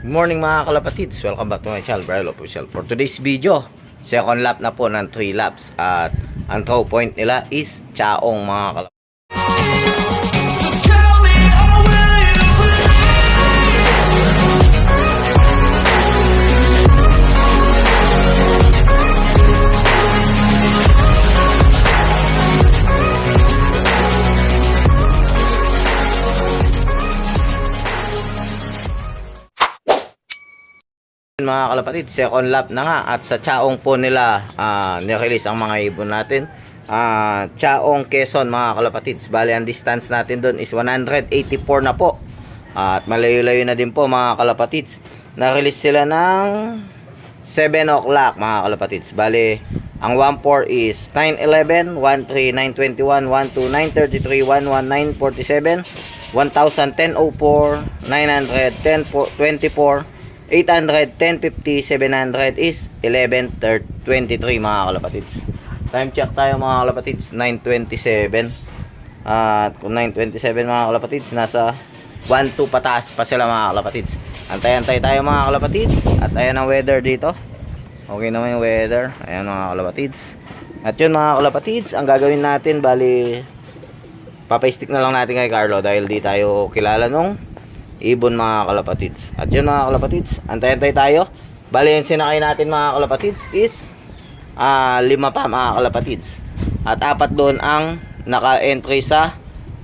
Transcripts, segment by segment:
Good morning mga kalapatids, welcome back to my channel, Brian Official. For today's video, second lap na po ng 3 laps. At ang throw point nila is Chaong mga kalapatids. Mga kalapatid, second lap na nga at sa Chaong po nila nirelease ang mga ibon natin. Chaong Quezon mga kalapatids, bali ang distance natin doon is 184 na po at malayo-layo na din po mga kalapatids. Na-release sila ng 7 o'clock mga kalapatids, bali ang 1-4 is 9-11, 1-3, 9-21, 1-2, 9-33, 1-1, 9-47, 1,000, 10-04, 900, 10-24, 800, 1050, 700 is 11:23 mga kalapatids. Time check tayo mga kalapatids, 9:27. At kung 9:27 mga kalapatids, nasa 1-2 pataas pa sila mga kalapatids. Antay-antay tayo mga kalapatids. At ayan ang weather dito. Okay naman yung weather. Ayan mga kalapatids. At yun mga kalapatids, ang gagawin natin, bali papastick na lang natin kay Carlo dahil di tayo kilala nung ibon mga kalapatids. At yun mga kalapatids, antay-antay tayo. Bali yung sinakay natin mga kalapatids is 5 pa mga kalapatids. At 4 doon ang naka-entry sa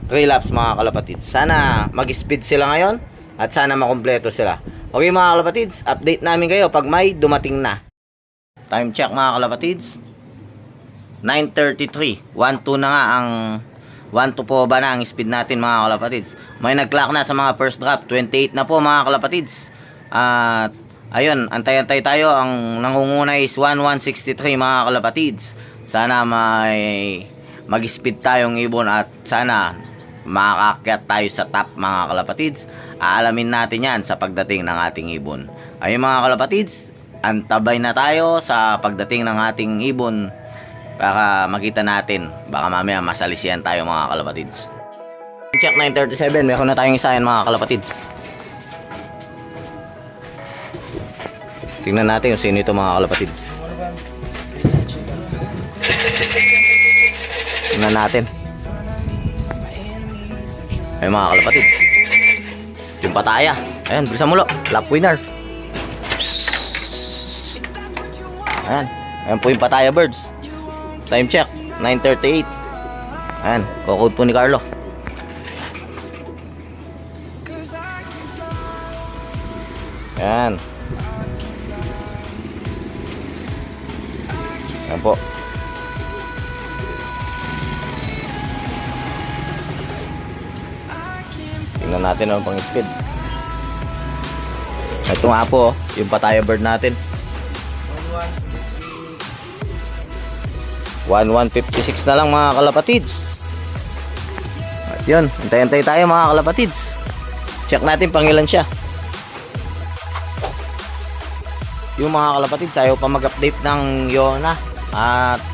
3 laps mga kalapatids. Sana mag-speed sila ngayon at sana makumpleto sila. Okay mga kalapatids, update namin kayo pag may dumating na. Time check mga kalapatids, 9:33. 1-2 na nga ang 1-2 po ba na ang speed natin mga kalapatids. May nag-clock na sa mga first drop, 28 na po mga kalapatids. At ayun, antay-antay tayo. Ang nangunguna is 1163 mga kalapatids. Sana may mag-speed tayong ibon at sana makakakyat tayo sa top mga kalapatids. Aalamin natin yan sa pagdating ng ating ibon. Ayun mga kalapatids, antabay na tayo sa pagdating ng ating ibon para makita natin, baka mamaya masalisihan tayo mga kalapatids. Check 9:37, meron na tayong isa yan mga kalapatids. Tingnan natin kung sino ito mga kalapatids. Tingnan natin. Ay mga kalapatids, yung pataya. Ayan, bilisan mo lo, lap winner. Ayan, ayan po yung pataya birds. Time check, 9:38. Ayan, kukode po ni Carlo. Ayan. Ayan po. Tingnan natin ang pang speed. Ito nga po, yung pataya bird natin. 1156 na lang mga kalapatids. At yun, antay-antay tayo mga kalapatids. Check natin pangilan siya. Yung mga kalapatids, ayaw pa mag-update ng Yona. At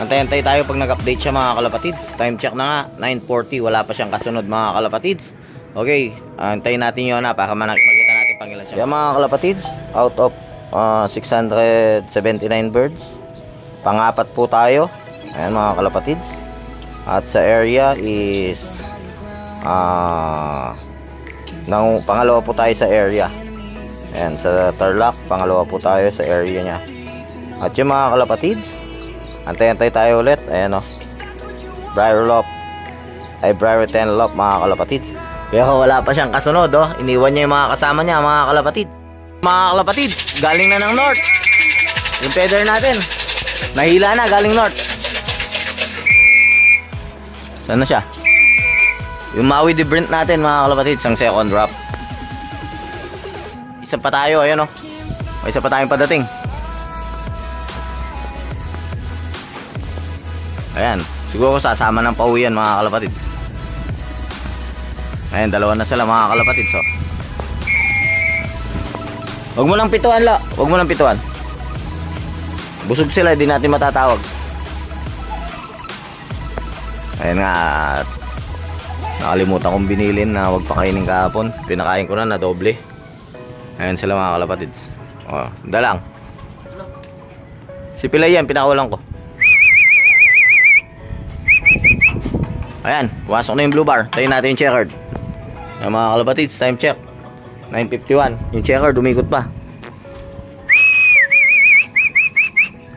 antay-antay tayo pag nag-update siya mga kalapatids. Time check na nga, 9:40. Wala pa siyang kasunod mga kalapatids. Okay, antayin natin Yona para makita natin pangilan siya. Yung mga kalapatids, out of 679 birds, pang-apat po tayo. Ayan mga kalapatids. At sa area is pangalawa po tayo sa area. Ayan, sa Tarlac, pangalawa po tayo sa area nya. At yung mga kalapatids, antay-antay tayo ulit. Ayan o, Briar Lop, ay Briar 10 Lop mga kalapatids. Pero wala pa siyang kasunod oh. Iniwan niya yung mga kasama niya mga kalapatids. Mga kalapatids, galing na ng north. Yung feather natin nahila na, galing north. Saan na siya? Yung Maui de Brent natin mga kalapatids, ang second drop. Isa pa tayo, ayan o. May isa pa tayong padating. Ayan, siguro sasama ng pauwi yan mga kalapatids. Ayan, dalawa na sila mga kalapatids oh. Huwag mo lang pituan la, huwag mo lang pituan. Busog sila, hindi natin matatawag. Ayan nga, nakalimutan kong binilin na wag pakainin kahapon. Pinakain ko na doble. Ayan sila mga kalapatids. O, dalang. Si Pilay yan, pinakawalan ko. Ayan, pumasok na yung blue bar. Tayo natin yung checkered. Ayan mga kalapatids, time check 9:51. Yung checkered, umikot pa.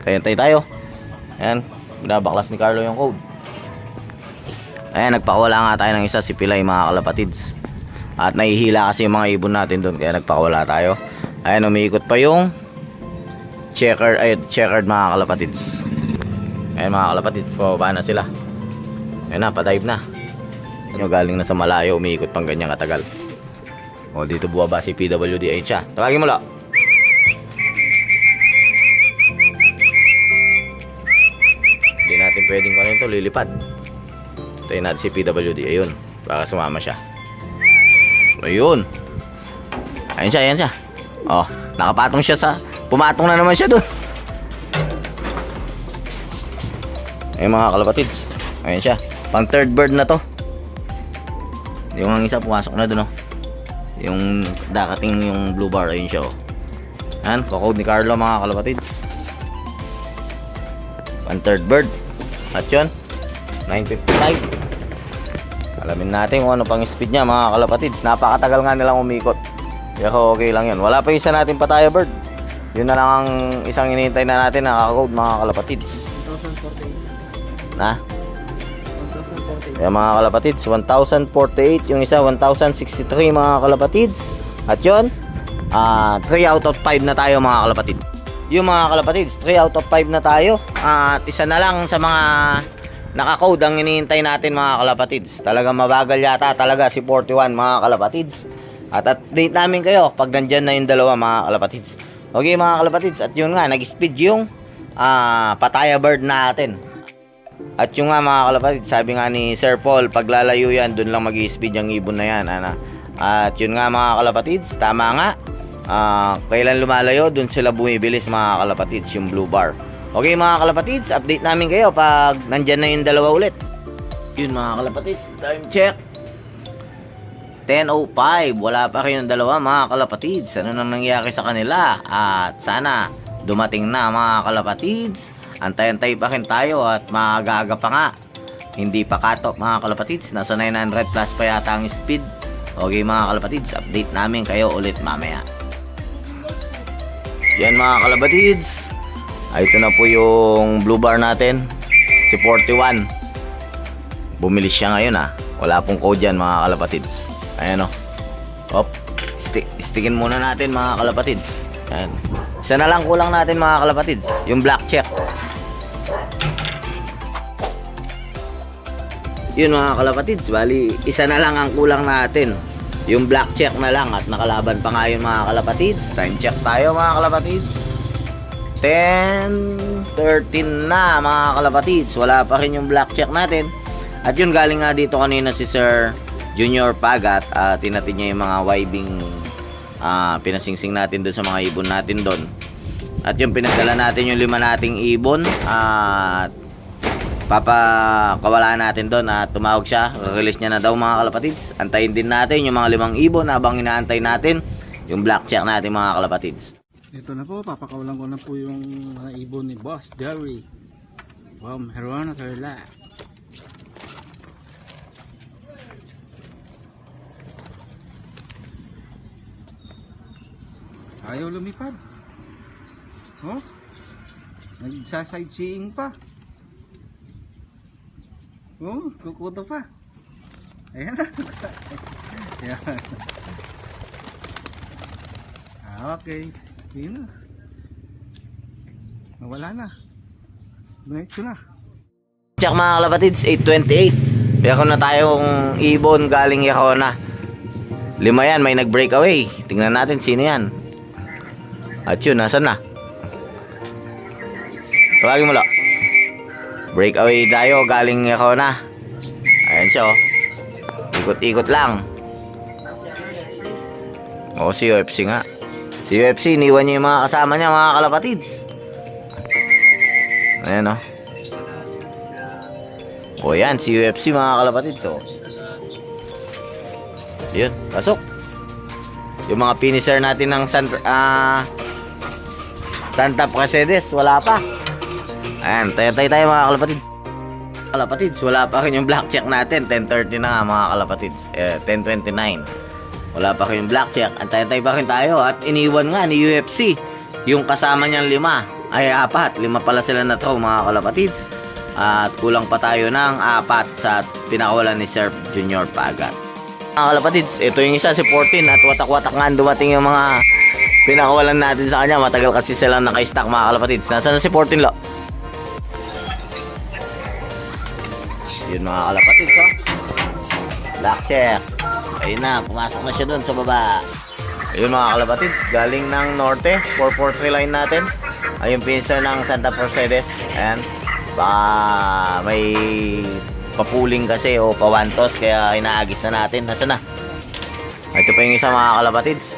Tayo tayo. Ayan, binabaklas ni Carlo yung code. Ayan, nagpakawala nga tayo ng isa, si Pilay mga kalapatids. At nahihila kasi yung mga ibon natin doon, kaya nagpakawala tayo. Ayan, umiikot pa yung checkered mga kalapatids. Ayan mga kalapatids, pababa na sila. Ayan na, padive na. Ayan, galing na sa malayo, umiikot pang ganyang katagal. O, dito buwaba si PWDH siya. Tawagin mo lo. Hindi natin pwedeng kung ano ito, lilipad. Tayo natin si PWD, ayun. Baka sumama siya. Ayun. Ayun siya, ayan siya. Oh, nakapatong siya sa... Pumatong na naman siya doon. Ayun mga kalapatids. Ayun siya. Pang third bird na to. Yung ang isa pumasok na doon, oh. Yung dakating yung blue bar, ayun siya, oh. Ayan, kakode ni Carlo mga kalapatids. Pang third bird. At yun, 9:55. Alamin natin kung ano pang speed niya mga kalapatids. Napakatagal nga nilang umikot. Kaya okay lang yun. Wala pa isa natin pataya bird. Yun na lang ang isang inihintay na natin na kakode mga kalapatids. 1,048 na? 1,048. Kaya mga kalapatids, 1,048. Yung isa 1,063 mga kalapatids. At yun, 3 out of 5 na tayo mga kalapatids. Yung mga kalapatids, 3 out of 5 na tayo. At isa na lang sa mga nakakode ang hinihintay natin mga kalapatids. Talaga mabagal yata talaga si 41 mga kalapatids. At update namin kayo pag nandyan na yung dalawa mga kalapatids. Okay mga kalapatids, at yun nga, nag-speed yung pataya bird natin. At yung nga mga kalapatids, sabi nga ni Sir Paul, pag lalayo yan, dun lang mag-speed yung ibon na yan. At yun nga mga kalapatids, tama nga. Kailan lumalayo, dun sila bumibilis mga kalapatids, yung blue bar. Okay mga kalapatids, update namin kayo pag nandyan na yung dalawa ulit. Yun mga kalapatids, time check 10:05. Wala pa kayong dalawa mga kalapatids. Ano nang nangyari sa kanila? At sana dumating na mga kalapatids. Antay-antay pa rin tayo at maaga-aga pa nga. Hindi pa cut-off mga kalapatids. Nasa 900 plus pa yata ang speed. Okay mga kalapatids, update namin kayo ulit mamaya. Yan mga kalapatids. Ito na po yung blue bar natin. Si 41. Bumilis siya ngayon ha. Wala pong code yan mga kalapatids. Ayan o. Hop. Stickin muna natin mga kalapatids. Ayan. Isa na lang kulang natin mga kalapatids. Yung black check. Yun mga kalapatids. Bali, isa na lang ang kulang natin. Yung black check na lang. At nakalaban pa nga yun mga kalapatids. Time check tayo mga kalapatids. 10:13 na mga kalapatids. Wala pa rin yung black check natin. At yun, galing nga dito kanina si Sir Junior Pagat. Tinatin niya yung mga wibing pinasingsing natin doon sa mga ibon natin doon. At yung pinagdala natin yung 5 nating ibon. At papakawalaan natin doon. At tumawag siya. Release niya na daw mga kalapatids. Antayin din natin yung mga 5 ibon habang inaantay natin yung black check natin mga kalapatids. Ito na po, papakawalan ko na po yung mga ibon ni Boss Jerry from Herona Carla. Ayaw lumipad. Oh? Nagsa-sightseeing pa. Oh, kukuto pa. Ayan na. Ayan. Okay. Yun na. Nawala na. Ito na. Check mga kalapatids, 8:28. Meron na tayong ibon galing Herona. 5 yan, may nag-breakaway. Tingnan natin sino yan. At yun, nasan na? Tawagin mo lang. Breakaway tayo galing Herona. Ayan siya oh. Ikot-ikot lang. Oo, si UFC nga. Si UFC, iniwan niya yung mga kasama niya mga kalapatids. Ayan oh. O yan, si UFC mga kalapatids oh. Yun, pasok. Yung mga finisher natin ng Santa Mercedes, wala pa. Ayan, tayo mga kalapatids. Kalapatids, wala pa rin yung black check natin. 10:30 na nga mga kalapatids. 10:29. Wala pa rin yung black check. Antay-antay pa rin tayo. At iniwan nga ni UFC yung kasama niyang 5. Ay, 4. 5 pala sila na throw mga kalapatids. At kulang pa tayo ng 4 sa pinakawalan ni Surf Junior Pagat. Mga kalapatids, ito yung isa si 14 at watak-watak nga dumating yung mga pinakawalan natin sa kanya. Matagal kasi sila naka-stack mga kalapatids. Nasaan na si 14 lo? Yun mga kalapatids, oh. Black check. Ayun na, pumasok na siya dun sa baba. Ayun mga kalapatids, galing ng norte, 443 line natin. Ayun pincer ng Santa Mercedes. Ayan. Baka may papuling kasi o pawantos kaya inaagis na natin. Nasaan na? Ito pa yung isa mga kalapatids.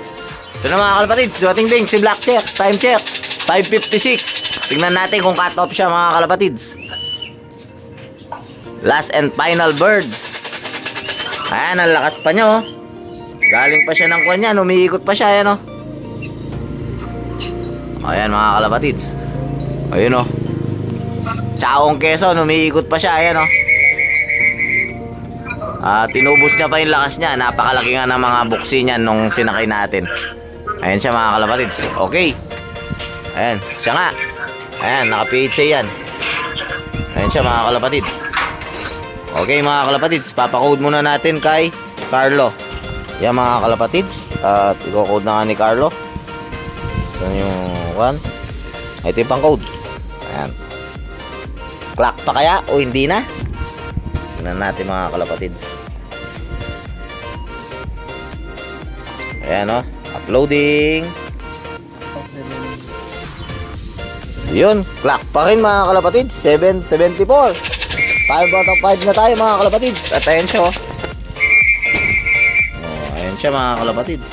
Ito na mga kalapatids, dumating din si Black check, time check 5:56. Tingnan natin kung cut off siya mga kalapatids. Last and final birds. Ayan, ang lakas pa niya, oh. Galing pa siya ng kanya, umiikot pa siya, ayan, oh. Ayan mga kalapatids. Ayun, oh. Chaong Quezon, umiikot pa siya, ayan, oh. Tinubos niya pa yung lakas niya. Napakalaki nga ng mga buksi niya nung sinakay natin. Ayan siya mga kalapatids. Okay. Ayan, siya nga. Ayan, naka-PHA yan. Ayan siya mga kalapatids. Okay mga kalapatids, papakode muna natin kay Carlo. Yan mga kalapatids. At i-code na nga ni Carlo. Ito yung one. Ito yung pang code. Ayan. Clock pa kaya o hindi na? Tingnan natin mga kalapatids. Ayan, o. Uploading. Yun. Clock pa rin mga kalapatids. 7:74. 5 out of 5 na tayo mga kalapatids. At ayan siya, oh. Ayan siya mga kalapatids.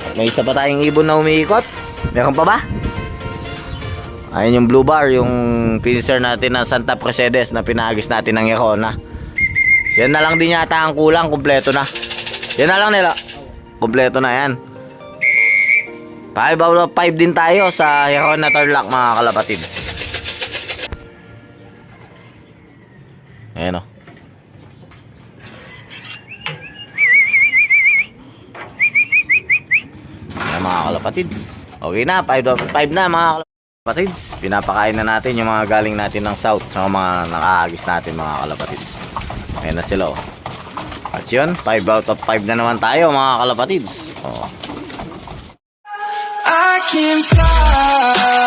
At may isa pa tayong ibon na umiikot. Meron pa ba? Ayan yung blue bar, yung finisher natin ng Santa Mercedes na pinagis natin ng Econa. Yan na lang din yata ang kulang, kumpleto na. Yan na lang nila. Kumpleto na yan. 5 out of 5 din tayo sa Econa Tarlac mga kalapatids. Ayan, o. Ayan mga kalapatids. Okay na, 5 out of 5 na mga kalapatids. Pinapakain na natin yung mga galing natin ng south sa mga nakahagis natin mga kalapatids. Ayan na sila, o. At yun, 5 out of 5 na naman tayo mga kalapatids. O. I can fly.